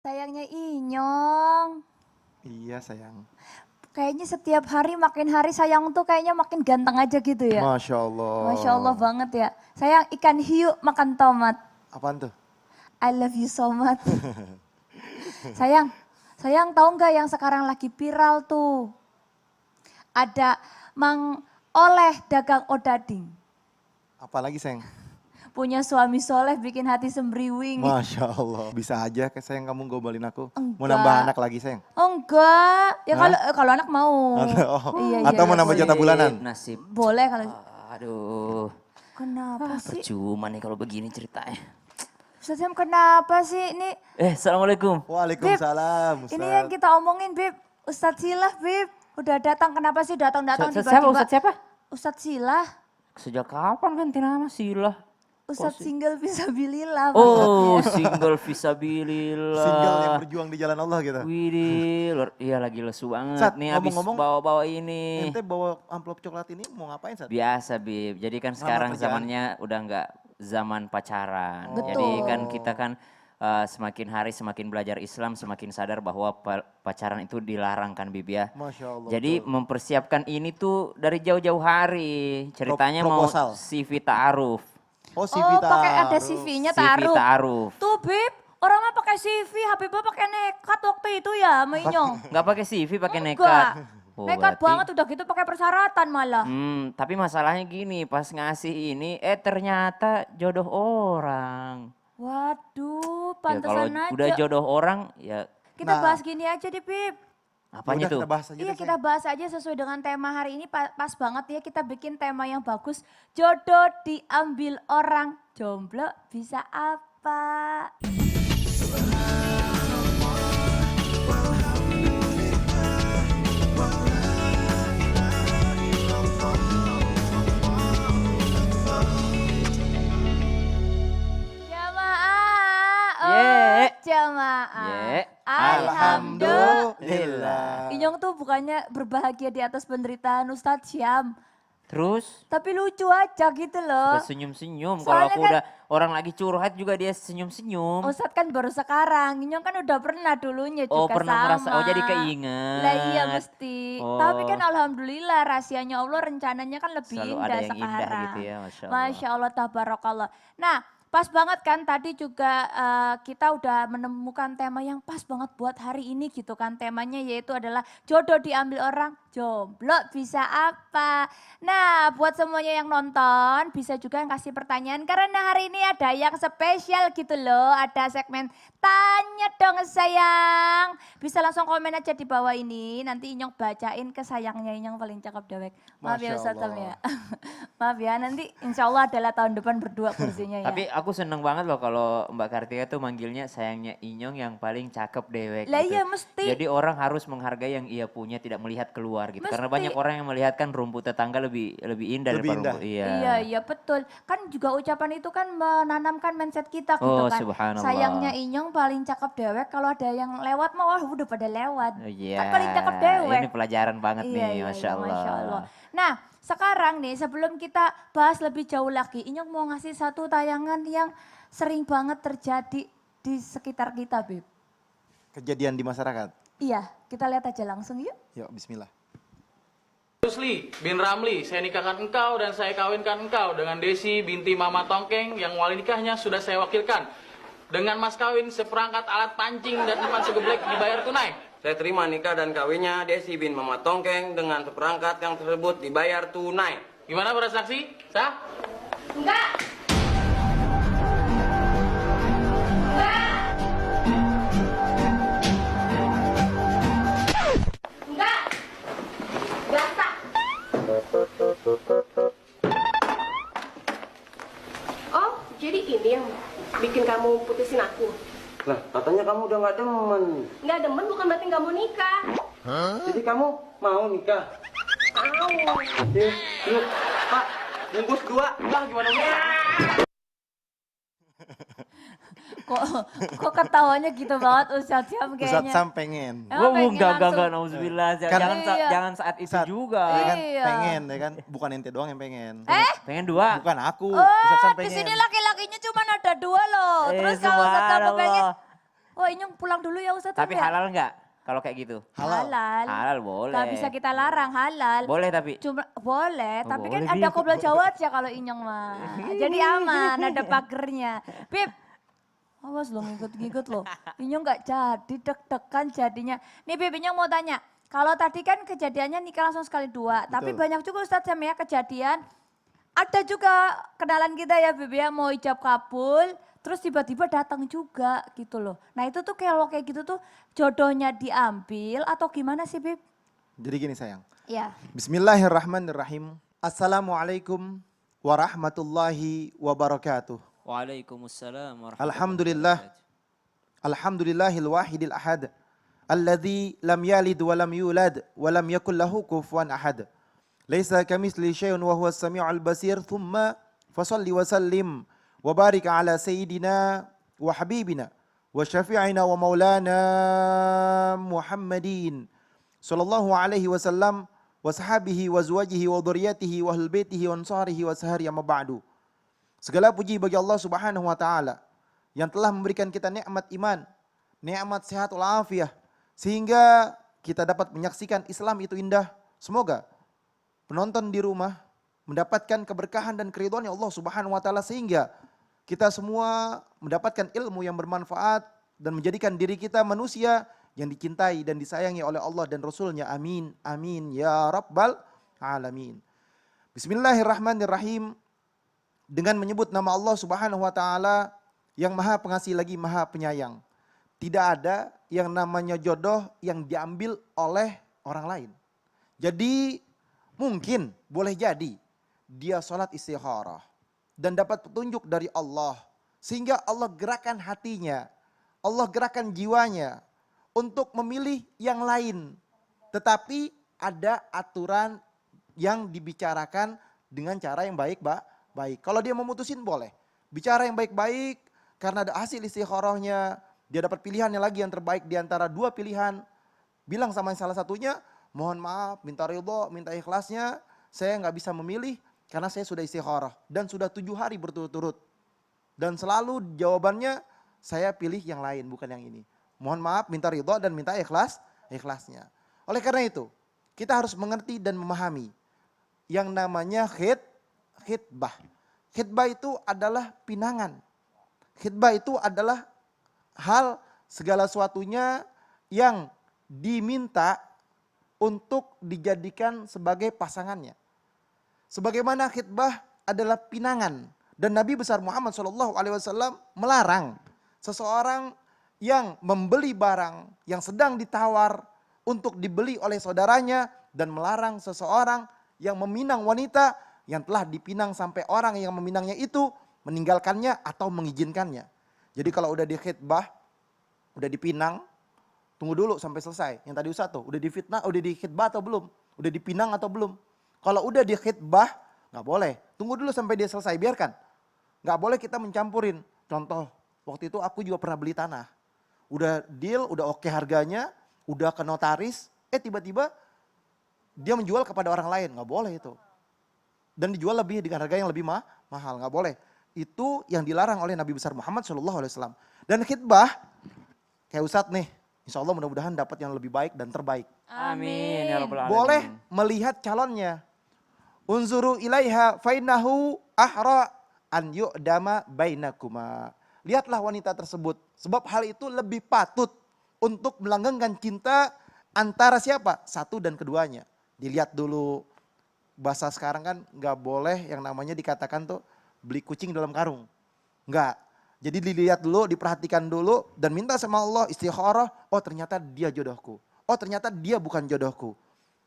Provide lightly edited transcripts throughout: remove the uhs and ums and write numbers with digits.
Sayangnya Inyong. Iya sayang. Kayaknya setiap hari makin hari sayang tuh kayaknya makin ganteng aja gitu ya. Masya Allah. Masya Allah banget ya. Sayang ikan hiu makan tomat. Apaan tuh? I love you so much. sayang tahu nggak yang sekarang lagi viral tuh? Ada Mang Oleh dagang odading. Apalagi sayang? Punya suami soleh bikin hati sembriwing. Masya Allah. Bisa aja sayang kamu gombalin aku. Mau Enggak. nambah anak lagi sayang? Oh enggak, ya kalau anak mau. Atau mau nambah jatah bulanan? Nasib. Boleh kalau. Aduh. Kenapa sih? Percuma nih kalau begini ceritanya. Ustaz Syam kenapa sih ini? Assalamualaikum. Waalaikumsalam. Ini yang kita omongin Bib. Ustadz Silah Bib. Udah datang, kenapa sih datang-datang Siapa Ustadz siapa? Ustadz Silah. Sejak kapan ganti nama Silah? Ustadz single visabilillah. Oh, single visabilillah. Single yang berjuang di jalan Allah gitu. Widih, iya lagi lesu banget Sat, nih habis ngomong-ngomong, bawa-bawa ini. Ente bawa amplop coklat ini mau ngapain Sat? Biasa Bib, jadi kan Ngelamar sekarang kerjaan. zamannya udah nggak zaman pacaran. Betul. Jadi kan kita kan semakin hari semakin belajar Islam, semakin sadar bahwa pacaran itu dilarang kan Bib ya. Masya Allah. Jadi betul. mempersiapkan ini tuh dari jauh-jauh hari. Ceritanya Proposal. mau CV ta'aruf. Oh CV Oh pakai ada taruh. CV-nya CV taruh. ta'aruf. Tuh Bib, orang mah pakai CV, Habibah pakai nekat waktu itu ya sama Inyong. Nggak pakai CV, pakai Enggak. nekat. Oh, Nekat berarti- banget udah gitu pakai persyaratan malah. Tapi masalahnya gini, pas ngasih ini, ternyata jodoh orang. Waduh, Ya, kalau pantesan aja. udah jodoh orang, ya Kita Nah. bahas gini aja deh Bib. apanya Udah, tuh? kita bahas aja Iya deh, kita sayang. bahas aja sesuai dengan tema hari ini pas banget ya kita bikin tema yang bagus. Jodoh diambil orang, jomblo bisa apa? Jamaah, Ye. jamaah. Ye. Alhamdulillah. Inyong tuh bukannya berbahagia di atas penderitaan Ustadz Syam. Terus? Tapi lucu aja gitu loh. Suka senyum-senyum. Kalau Soalnya aku kan- udah orang lagi curhat juga dia senyum-senyum. Ustadz kan baru sekarang, Inyong kan udah pernah dulunya Oh, juga pernah sama. merasa, oh jadi keinget. Lah iya mesti. Oh. Tapi kan alhamdulillah rahasianya Allah rencananya kan lebih Selalu indah ada yang sekarang. indah gitu ya, Masya Allah. Masya Allah, tabarakallah. Nah pas banget kan tadi juga kita udah menemukan tema yang pas banget buat hari ini gitu kan. Temanya yaitu adalah jodoh diambil orang, jomblo bisa apa. Nah buat semuanya yang nonton bisa juga yang kasih pertanyaan. Karena hari ini ada yang spesial gitu loh. Ada segmen tanya dong sayang. Bisa langsung komen aja di bawah ini. Nanti Inyong bacain ke sayangnya Inyong paling cakep dewek. Maaf ya Masya Ustaz Tam Allah. ya. Maaf ya nanti insya Allah adalah tahun depan berdua kursinya ya. Tapi aku seneng banget loh kalau Mbak Kartika tuh manggilnya sayangnya Inyong yang paling cakep dewek Lah gitu. iya mesti. Jadi orang harus menghargai yang ia punya, tidak melihat keluar gitu. Karena Mesti. banyak orang yang melihat kan rumput tetangga lebih indah Lebih daripada indah. rumput. Iya. Iya, iya betul. Kan juga ucapan itu kan menanamkan mindset kita gitu Oh, kan. subhanallah. Sayangnya Inyong paling cakep dewek, kalau ada yang lewat mah wah udah pada lewat. Oh, iya. Kan paling cakep dewek. Ini pelajaran banget Iya, nih, iya, Masya iya, Allah. Masya Allah. Nah sekarang nih sebelum kita bahas lebih jauh lagi, Inyong mau ngasih satu tayangan yang sering banget terjadi di sekitar kita Beb. Kejadian di masyarakat. Iya, kita lihat aja langsung yuk. Yuk bismillah. Rusli bin Ramli, saya nikahkan engkau dan saya kawinkan engkau dengan Desi binti Mama Tongkeng yang wali nikahnya sudah saya wakilkan. Dengan mas kawin seperangkat alat pancing dan 4 segeblek dibayar tunai. Saya terima nikah dan kawinnya Desi bin Mama Tongkeng dengan seperangkat yang tersebut dibayar tunai. Gimana para saksi? Sah? Enggak. Enggak. Enggak. Oh, jadi ini yang bikin kamu putusin aku? Lah, katanya kamu udah nggak demen. Nggak demen bukan berarti nggak mau nikah. Jadi kamu mau nikah? Au. Yuk, Pak, bungkus 2. Lah gimana bisa? Kok ketawanya gitu banget Ustadz Syam Ustadz kayaknya. Sam pengen. Emang pengen enggak, langsung. nauzubillah. Kan- Jangan saat itu Saat- juga. Ya kan, Iya. pengen ya kan. Bukan ente doang yang pengen. Pengen 2. Bukan aku. Ustadz Oh, Sam di pengen. sini laki-lakinya cuma ada 2 loh. Eh, Terus kalau Ustadz Syam pengen, subhanallah. Oh Inyong pulang dulu ya Ustadz. Tapi ya? halal nggak kalau kayak gitu? Halal. Halal boleh. Gak bisa kita larang, halal. Boleh tapi. Cuma boleh, Oh, tapi boleh, kan ada Bib. koblal jawat ya kalau Inyong mah. Jadi aman, ada pagernya. Bib, awas lo ngikut-ngikut lo. Inyong gak jadi, deg-degan jadinya. Nih Bib, Inyong mau tanya. Kalau tadi kan kejadiannya nikah langsung sekali dua. Tapi Betul. banyak juga Ustadz Sam ya kejadian. Ada juga kenalan kita ya Bib ya, mau ijab kabul. Terus tiba-tiba datang juga gitu loh. Nah itu tuh kalau kayak gitu tuh jodohnya diambil atau gimana sih Bib? Jadi gini sayang. Ya. Bismillahirrahmanirrahim. Assalamualaikum warahmatullahi wabarakatuh. Waalaikumsalam warahmatullahi Alhamdulillah. Alhamdulillahil wahidil ahad. Alladzi lam yalid wa lam yulad wa lam yakul lahu kufuwan ahad. Laisa kamitsli syai'un wa huwas samiul basir. Thumma fasalli wa sallim wa barik ala sayyidina wa habibina wa syafi'ina wa maulana Muhammadin sallallahu alaihi wasallam wa sahabihi wa zuwajihi wa dzurriyyatihi wa ahlil baitihi wa ansarihi wa sahari amma ba'du. Segala puji bagi Allah Subhanahu wa taala yang telah memberikan kita nikmat iman, nikmat sehat walafiat sehingga kita dapat menyaksikan Islam itu indah. Semoga penonton di rumah mendapatkan keberkahan dan keridhaan Allah Subhanahu wa taala sehingga kita semua mendapatkan ilmu yang bermanfaat dan menjadikan diri kita manusia yang dicintai dan disayangi oleh Allah dan Rasulnya. Amin, amin, ya Rabbal Alamin. Bismillahirrahmanirrahim. Dengan menyebut nama Allah Subhanahu wa taala yang Maha Pengasih lagi Maha Penyayang. Tidak ada yang namanya jodoh yang diambil oleh orang lain. Jadi mungkin boleh jadi dia sholat istikharah dan dapat petunjuk dari Allah. Sehingga Allah gerakan hatinya, Allah gerakan jiwanya untuk memilih yang lain. Tetapi ada aturan yang dibicarakan dengan cara yang baik. Kalau dia memutusin boleh. Bicara yang baik-baik karena ada hasil istikharahnya. Dia dapat pilihannya lagi yang terbaik di antara dua pilihan. Bilang sama salah satunya, mohon maaf, minta ridho, minta ikhlasnya. Saya nggak bisa memilih karena saya sudah istikharah. Dan sudah 7 hari berturut-turut. Dan selalu jawabannya, saya pilih yang lain bukan yang ini. Mohon maaf, minta ridho dan minta ikhlasnya. Oleh karena itu, kita harus mengerti dan memahami yang namanya khitbah. Khitbah itu adalah pinangan. Khitbah itu adalah hal segala sesuatunya yang diminta untuk dijadikan sebagai pasangannya. Sebagaimana khitbah adalah pinangan dan Nabi besar Muhammad SAW melarang seseorang yang membeli barang yang sedang ditawar untuk dibeli oleh saudaranya dan melarang seseorang yang meminang wanita yang telah dipinang sampai orang yang meminangnya itu meninggalkannya atau mengizinkannya. Jadi kalau udah di khitbah, udah dipinang, tunggu dulu sampai selesai. Yang tadi Ustaz tuh, udah difitnah, udah di khitbah atau belum? Udah dipinang atau belum? Kalau udah di khitbah, nggak boleh. Tunggu dulu sampai dia selesai, biarkan. Nggak boleh kita mencampurin. Contoh, waktu itu aku juga pernah beli tanah. Udah deal, udah oke harganya, udah ke notaris, tiba-tiba dia menjual kepada orang lain. Nggak boleh itu. Dan dijual lebih dengan harga yang lebih mahal, nggak boleh. Itu yang dilarang oleh Nabi besar Muhammad SAW. Dan khitbah, kayak Ustadz nih, insya Allah mudah-mudahan dapat yang lebih baik dan terbaik. Amin ya rabbal alamin. Boleh melihat calonnya. Unzuru ilaiha fainahu ahra an yu'dama bainakuma. Lihatlah wanita tersebut. Sebab hal itu lebih patut untuk melanggengkan cinta antara siapa? Satu dan keduanya. Dilihat dulu. Bahasa sekarang kan nggak boleh yang namanya dikatakan tuh beli kucing dalam karung. Nggak. Jadi dilihat dulu, diperhatikan dulu dan minta sama Allah istikharah. Oh ternyata dia jodohku. Oh ternyata dia bukan jodohku.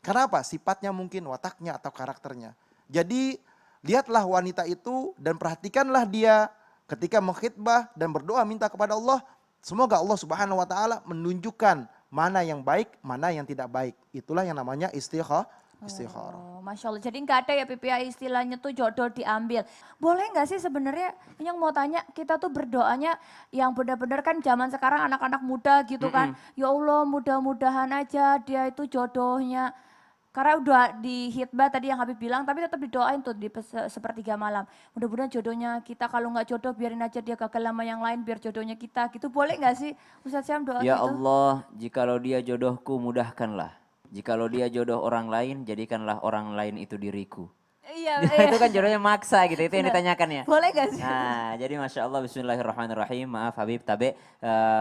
Karena apa? Sifatnya mungkin, wataknya atau karakternya. Jadi lihatlah wanita itu dan perhatikanlah dia ketika mengkhitbah dan berdoa minta kepada Allah. Semoga Allah Subhanahu wa taala menunjukkan mana yang baik, mana yang tidak baik. Itulah yang namanya istikharah. Oh, Masya Allah. Jadi nggak ada ya PPA istilahnya tuh jodoh diambil. Boleh nggak sih sebenarnya yang mau tanya kita tuh berdoanya yang benar-benar kan zaman sekarang anak-anak muda gitu kan. Ya Allah mudah-mudahan aja dia itu jodohnya Karena udah di hitbah tadi yang Habib bilang, tapi tetap didoain tuh di sepertiga malam. Mudah-mudahan jodohnya kita, kalau nggak jodoh biarin aja dia gagal sama yang lain biar jodohnya kita. Gitu boleh nggak sih Ustadz Syam doa Ya gitu? Allah, jikalau dia jodohku mudahkanlah. Jikalau dia jodoh orang lain, jadikanlah orang lain itu diriku. Iya, Itu kan jodohnya maksa gitu, itu yang ditanyakan ya. Boleh nggak sih? Nah, jadi Masya Allah, bismillahirrahmanirrahim. Maaf Habib Tabe,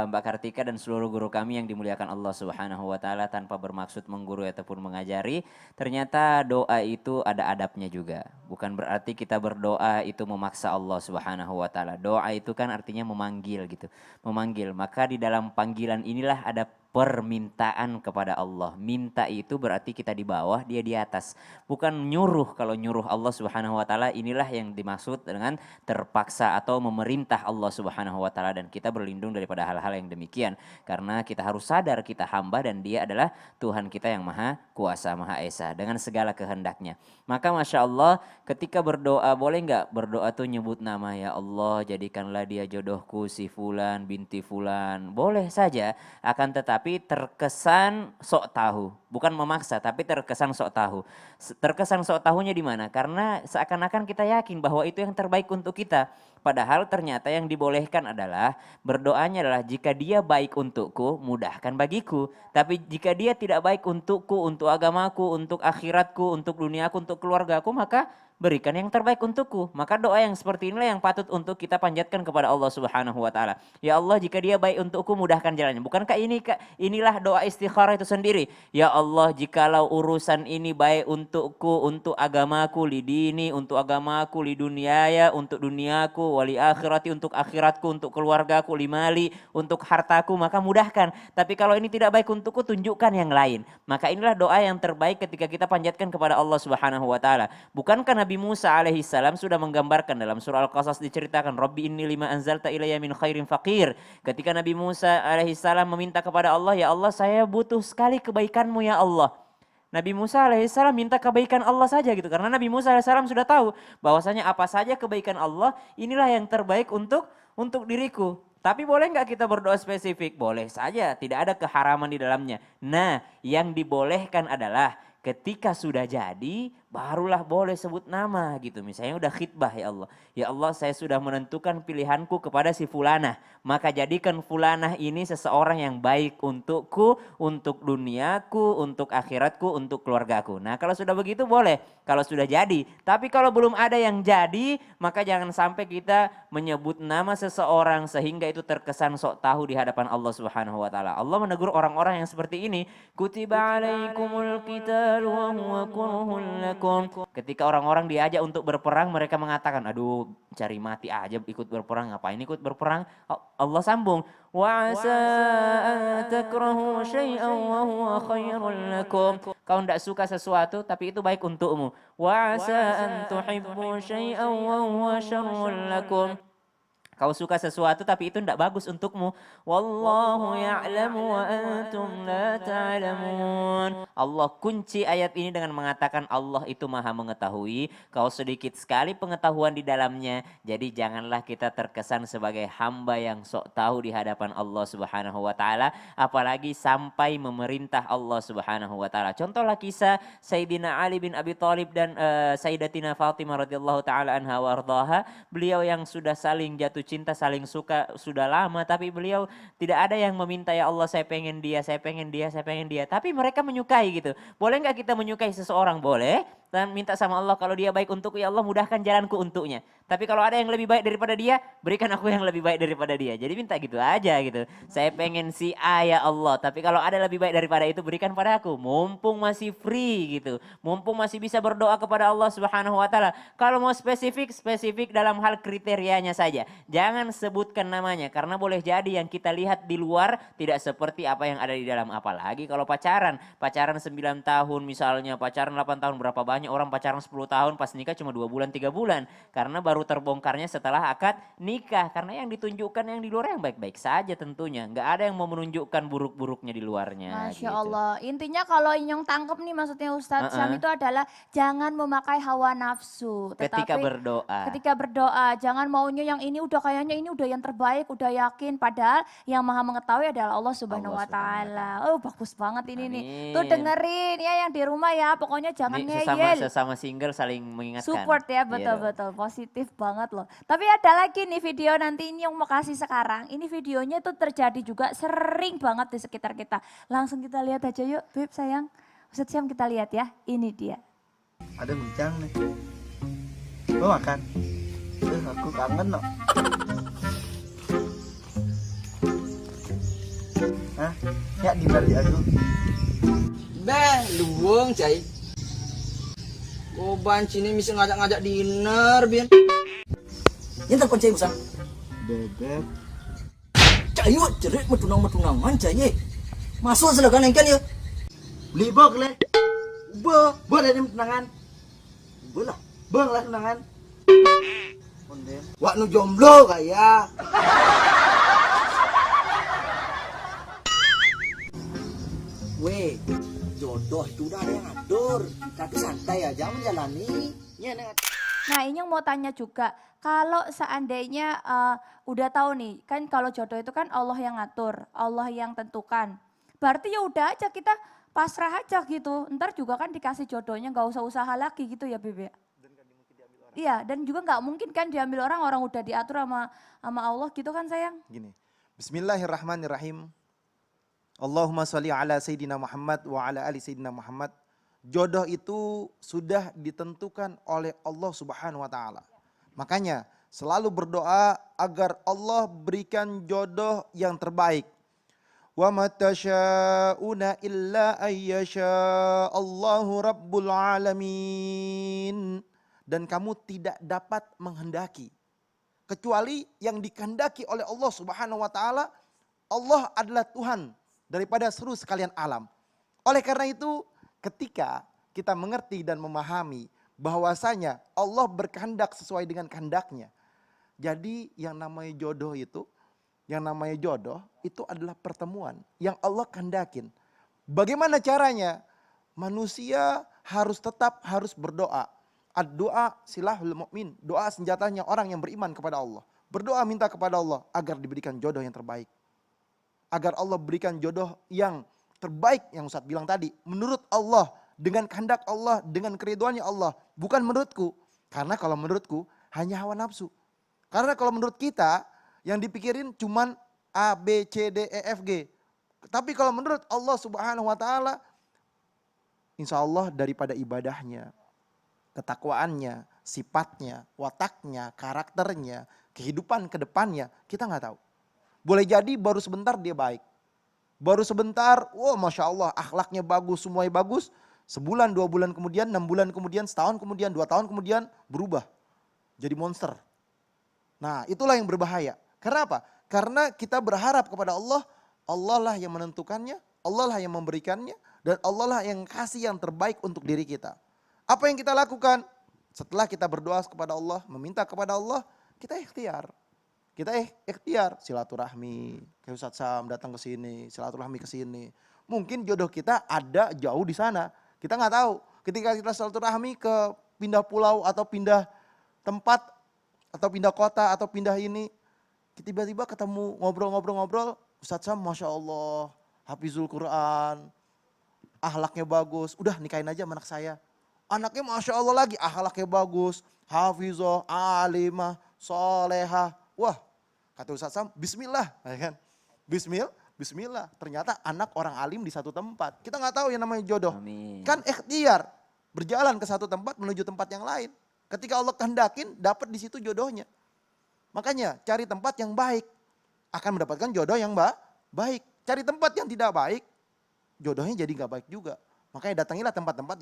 Mbak Kartika dan seluruh guru kami yang dimuliakan Allah Subhanahu wa Ta'ala tanpa bermaksud menggurui ataupun mengajari. Ternyata doa itu ada adabnya juga. Bukan berarti kita berdoa itu memaksa Allah Subhanahu wa Ta'ala. Doa itu kan artinya memanggil gitu. Memanggil, maka di dalam panggilan inilah ada permintaan kepada Allah. Minta itu berarti kita di bawah, dia di atas. Bukan nyuruh, kalau nyuruh Allah Subhanahu wa Ta'ala inilah yang dimaksud dengan terpaksa atau memerintah Allah Subhanahu wa Ta'ala, dan kita berlindung daripada hal-hal yang demikian. Karena kita harus sadar kita hamba dan dia adalah Tuhan kita yang maha kuasa, maha esa dengan segala kehendaknya. Maka Masya Allah ketika berdoa, boleh nggak berdoa tuh nyebut nama, ya Allah jadikanlah dia jodohku si fulan binti fulan. Boleh saja, akan tetapi terkesan sok tahu. Bukan memaksa tapi terkesan sok tahu. Terkesan sok tahunya di mana? Karena seakan-akan kita yakin bahwa itu yang terbaik untuk kita. Padahal ternyata yang dibolehkan adalah berdoanya adalah jika dia baik untukku, mudahkan bagiku. Tapi jika dia tidak baik untukku, untuk agamaku, untuk akhiratku, untuk duniaku, untuk keluargaku, maka berikan yang terbaik untukku. Maka doa yang seperti inilah yang patut untuk kita panjatkan kepada Allah Subhanahu wa Ta'ala. Ya Allah, jika dia baik untukku, mudahkan jalannya. Bukankah inilah doa istikharah itu sendiri? Ya Allah, jikalau urusan ini baik untukku, untuk agamaku, li dini, untuk agamaku, li duniaya, untuk duniaku, wali akhirati, untuk akhiratku, untuk keluargaku, li mali, untuk hartaku, maka mudahkan. Tapi kalau ini tidak baik untukku, tunjukkan yang lain. Maka inilah doa yang terbaik ketika kita panjatkan kepada Allah Subhanahu wa Ta'ala. Bukankah Nabi Musa alaihissalam sudah menggambarkan dalam surah Al-Qasas diceritakan, Rabbi inni lima anzalta ilayya min khairin faqir. Ketika Nabi Musa alaihissalam meminta kepada Allah, ya Allah saya butuh sekali kebaikanmu ya Allah. Nabi Musa alaihissalam minta kebaikan Allah saja gitu. Karena Nabi Musa alaihissalam sudah tahu bahwasanya apa saja kebaikan Allah inilah yang terbaik untuk diriku. Tapi boleh nggak kita berdoa spesifik? Boleh saja, tidak ada keharaman di dalamnya. Nah, yang dibolehkan adalah ketika sudah jadi, barulah boleh sebut nama gitu. Misalnya udah khitbah, ya Allah. Ya Allah, saya sudah menentukan pilihanku kepada si fulanah. Maka jadikan fulanah ini seseorang yang baik untukku, untuk duniaku, untuk akhiratku, untuk keluargaku. Nah kalau sudah begitu boleh, kalau sudah jadi. Tapi kalau belum ada yang jadi, maka jangan sampai kita menyebut nama seseorang sehingga itu terkesan sok tahu di hadapan Allah Subhanahu wa Ta'ala. Allah menegur orang-orang yang seperti ini. Kutiba alaikumul qital wa huwa kurhun lakum. Ketika orang-orang diajak untuk berperang, mereka mengatakan, aduh cari mati aja ikut berperang, ngapain ikut berperang? Allah sambung, wa asa an takrahu syai'an wa huwa khairul lakum. Kau tidak suka sesuatu tapi itu baik untukmu. Wa asa an tuhibbu syai'an wa huwa syarrul lakum. Kau suka sesuatu tapi itu tidak bagus untukmu. Wallahu ya'lamu wa antum la ta'lamun. Allah kunci ayat ini dengan mengatakan Allah itu maha mengetahui. Kau sedikit sekali pengetahuan di dalamnya. Jadi janganlah kita terkesan sebagai hamba yang sok tahu di hadapan Allah Subhanahu wa Ta'ala. Apalagi sampai memerintah Allah Subhanahu wa Ta'ala. Contohlah kisah Sayyidina Ali bin Abi Thalib dan Sayyidatina Fatimah radhiyallahu ta'ala anha wa ardhaha. Beliau yang sudah saling jatuh cinta, saling suka sudah lama, tapi beliau tidak ada yang meminta, ya Allah saya pengen dia, saya pengen dia, saya pengen dia. Tapi mereka menyukai gitu. Boleh nggak kita menyukai seseorang? Boleh. Dan minta sama Allah kalau dia baik untukku, ya Allah mudahkan jalanku untuknya. Tapi kalau ada yang lebih baik daripada dia, berikan aku yang lebih baik daripada dia. Jadi minta gitu aja gitu. Saya pengen si A ya Allah, tapi kalau ada lebih baik daripada itu berikan pada aku. Mumpung masih free gitu. Mumpung masih bisa berdoa kepada Allah Subhanahu wa Ta'ala. Kalau mau spesifik, spesifik dalam hal kriterianya saja. Jangan sebutkan namanya karena boleh jadi yang kita lihat di luar tidak seperti apa yang ada di dalam. Apalagi kalau pacaran 9 tahun misalnya, pacaran 8 tahun, berapa banyak masalahnya orang pacaran 10 tahun pas nikah cuma 2 bulan 3 bulan. Karena baru terbongkarnya setelah akad nikah. Karena yang ditunjukkan yang di luar yang baik-baik saja tentunya. Nggak ada yang mau menunjukkan buruk-buruknya di luarnya. Masya gitu. Allah. Intinya kalau Inyong tangkep nih maksudnya Ustadz Syam itu adalah jangan memakai hawa nafsu. Ketika Tetapi berdoa. ketika berdoa, jangan maunya yang ini udah kayaknya ini udah yang terbaik, udah yakin. Padahal yang maha mengetahui adalah Allah Subhanahu wa Ta'ala. Oh bagus banget ini nih. Tuh Amin. dengerin ya yang di rumah ya, pokoknya jangan Ini ngeyel. sesama single saling mengingatkan. Support ya, Gitu. betul-betul. Positif banget loh. Tapi ada lagi nih video nanti ini yang mau kasih sekarang. Ini videonya tuh terjadi juga sering banget di sekitar kita. Langsung kita lihat aja yuk, Beb sayang. Ustadz Syam kita lihat ya, ini dia. Ada bincang nih. Lo makan? Aku kangen no. Hah? Ya dinner di aku. Beh, luwung cai. Goban sini bisa ngajak-ngajak dinner, Bin. Yang tak cai usah. Bebek. Cai wak cerit metunang-metunangan cai. Masuk silakan engkan ya. Beli bok le. Boleh ada tenangan. Bola. Bang lah tenangan. Konden. Wak nu jomblo kaya. Weh, jodoh itu udah ada yang ngatur. Kita tuh santai aja menjalani. Ya, neng. Nah ini yang mau tanya juga, kalau seandainya udah tahu nih, kan kalau jodoh itu kan Allah yang ngatur, Allah yang tentukan. Berarti ya udah aja kita pasrah aja gitu, ntar juga kan dikasih jodohnya gak usah usaha lagi gitu ya Bebe. Iya dan juga gak mungkin kan diambil orang udah diatur sama Allah gitu kan sayang. Gini, Bismillahirrahmanirrahim. Allahumma sholli ala Sayyidina Muhammad wa ala ali Sayyidina Muhammad. Jodoh itu sudah ditentukan oleh Allah Subhanahu wa Ta'ala. Makanya selalu berdoa agar Allah berikan jodoh yang terbaik. Wa ma tasyauna illa ayyasha Allahu rabbul alamin. Dan kamu tidak dapat menghendaki kecuali yang dikehendaki oleh Allah Subhanahu wa Ta'ala. Allah adalah Tuhan daripada seluruh sekalian alam. Oleh karena itu ketika kita mengerti dan memahami bahwasanya Allah berkehendak sesuai dengan kehendaknya. Jadi yang namanya jodoh itu adalah pertemuan yang Allah kehendakin. Bagaimana caranya? Manusia harus berdoa. Ad-doa silahul mu'min. Doa senjatanya orang yang beriman kepada Allah. Berdoa minta kepada Allah agar diberikan jodoh yang terbaik. Agar Allah berikan jodoh yang terbaik yang Ustadz bilang tadi. Menurut Allah, dengan kehendak Allah, dengan keriduannya Allah. Bukan menurutku. Karena kalau menurutku hanya hawa nafsu. Karena kalau menurut kita yang dipikirin cuman A, B, C, D, E, F, G. Tapi kalau menurut Allah Subhanahu wa Ta'ala, insya Allah daripada ibadahnya, ketakwaannya, sifatnya, wataknya, karakternya, kehidupan ke depannya, kita nggak tahu. Boleh jadi baru sebentar dia baik. Baru sebentar, Masya Allah akhlaknya bagus, semuanya bagus. Sebulan, 2 bulan kemudian, 6 bulan kemudian, setahun kemudian, 2 tahun kemudian berubah. Jadi monster. Nah itulah yang berbahaya. Karena apa? Karena kita berharap kepada Allah, Allah lah yang menentukannya, Allah lah yang memberikannya, dan Allah lah yang kasih yang terbaik untuk diri kita. Apa yang kita lakukan? Setelah kita berdoa kepada Allah, meminta kepada Allah, kita ikhtiar. Kita ikhtiar silaturahmi, ke Ustadz Syam datang ke sini, silaturahmi ke sini. Mungkin jodoh kita ada jauh di sana. Kita nggak tahu. Ketika kita silaturahmi ke pindah pulau atau pindah tempat atau pindah kota atau pindah ini, tiba-tiba ketemu ngobrol-ngobrol, Ustadz Syam Masya Allah, hafizul Quran, ahlaknya bagus, udah nikahin aja sama anak saya. Anaknya Masya Allah lagi, ahlaknya bagus, hafizah, alimah, solehah. Wah, kata Ustadz Syam, bismillah. Ya kan? Bismillah. Ternyata anak orang alim di satu tempat. Kita nggak tahu yang namanya jodoh. Amin. Kan ikhtiar, berjalan ke satu tempat menuju tempat yang lain. Ketika Allah kehendakin, dapat di situ jodohnya. Makanya cari tempat yang baik, akan mendapatkan jodoh yang baik. Cari tempat yang tidak baik, jodohnya jadi nggak baik juga. Makanya datangilah tempat-tempat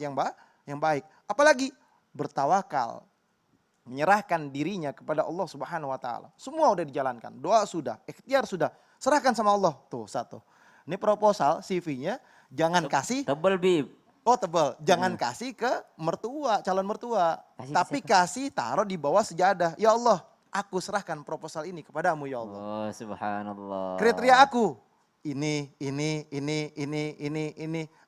yang baik. Apalagi bertawakal, menyerahkan dirinya kepada Allah Subhanahu wa Ta'ala. Semua udah dijalankan, doa sudah, ikhtiar sudah, serahkan sama Allah. Tuh satu. Ini proposal CV-nya jangan kasih. Tebel Bib. Oh tebal, jangan kasih ke mertua, calon mertua. Kasih ke Tapi kasih taruh di bawah sejadah. Ya Allah, aku serahkan proposal ini kepadamu ya Allah. Oh, subhanallah. Kriteria aku, ini.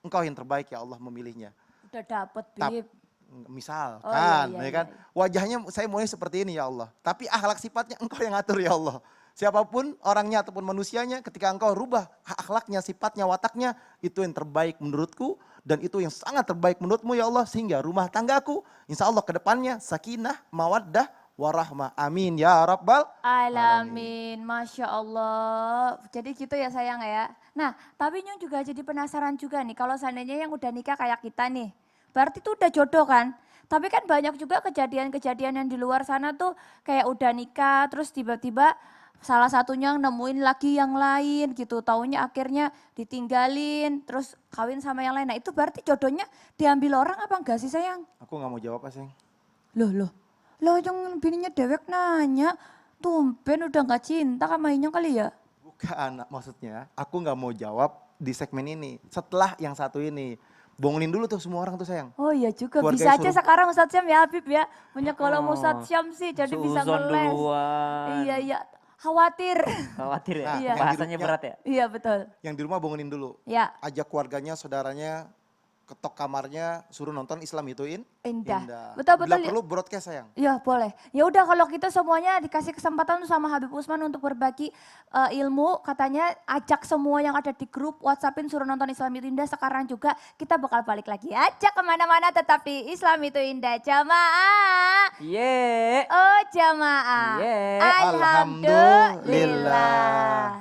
Engkau yang terbaik ya Allah memilihnya. Udah dapet, Tap- Bib. Misalkan, Oh, iya, ya iya, kan? iya. Wajahnya saya maunya seperti ini ya Allah. Tapi akhlak sifatnya engkau yang atur ya Allah. Siapapun orangnya ataupun manusianya ketika engkau rubah akhlaknya, sifatnya, wataknya. Itu yang terbaik menurutku. Dan itu yang sangat terbaik menurutmu ya Allah. Sehingga rumah tanggaku insya Allah ke depannya sakinah, mawaddah, warahmah. Amin ya Rabbal. Alamin, Masya Allah. Jadi gitu ya sayang ya. Nah tapi Nyung juga jadi penasaran juga nih. Kalau seandainya yang udah nikah kayak kita nih. Berarti itu udah jodoh kan? Tapi kan banyak juga kejadian-kejadian yang di luar sana tuh kayak udah nikah terus tiba-tiba salah satunya nemuin lagi yang lain gitu. Taunya akhirnya ditinggalin terus kawin sama yang lain. Nah itu berarti jodohnya diambil orang apa enggak sih sayang? Aku gak mau jawab apa sayang. Loh, yang bininya dewek nanya, tumben udah gak cinta sama Inyong kali ya? Bukan, maksudnya aku nggak mau jawab di segmen ini. Setelah yang satu ini. Bangunin dulu tuh semua orang tuh sayang. Oh iya juga, Keluarga bisa yang aja suruh- sekarang Ustadz Syam ya Habib ya. Punya kalau Ustadz Syam sih jadi bisa Suuzon ngeles. duluan. Iya, khawatir. Khawatir ya? Nah, Iya. Bahasanya berat ya? Iya betul. Yang di rumah bangunin dulu. Ya, Ajak keluarganya, saudaranya, ketok kamarnya, suruh nonton Islam Ituin. indah. Betul, Bila betul. perlu broadcast sayang. Ya boleh. Ya udah kalau kita semuanya dikasih kesempatan sama Habib Usman untuk berbagi ilmu, katanya ajak semua yang ada di grup WhatsAppin suruh nonton Islam itu indah. Sekarang juga kita bakal balik lagi ajak kemana-mana tetapi Islam itu indah jamaah. Ye. Oh jamaah. Ye. Alhamdulillah. Alhamdulillah.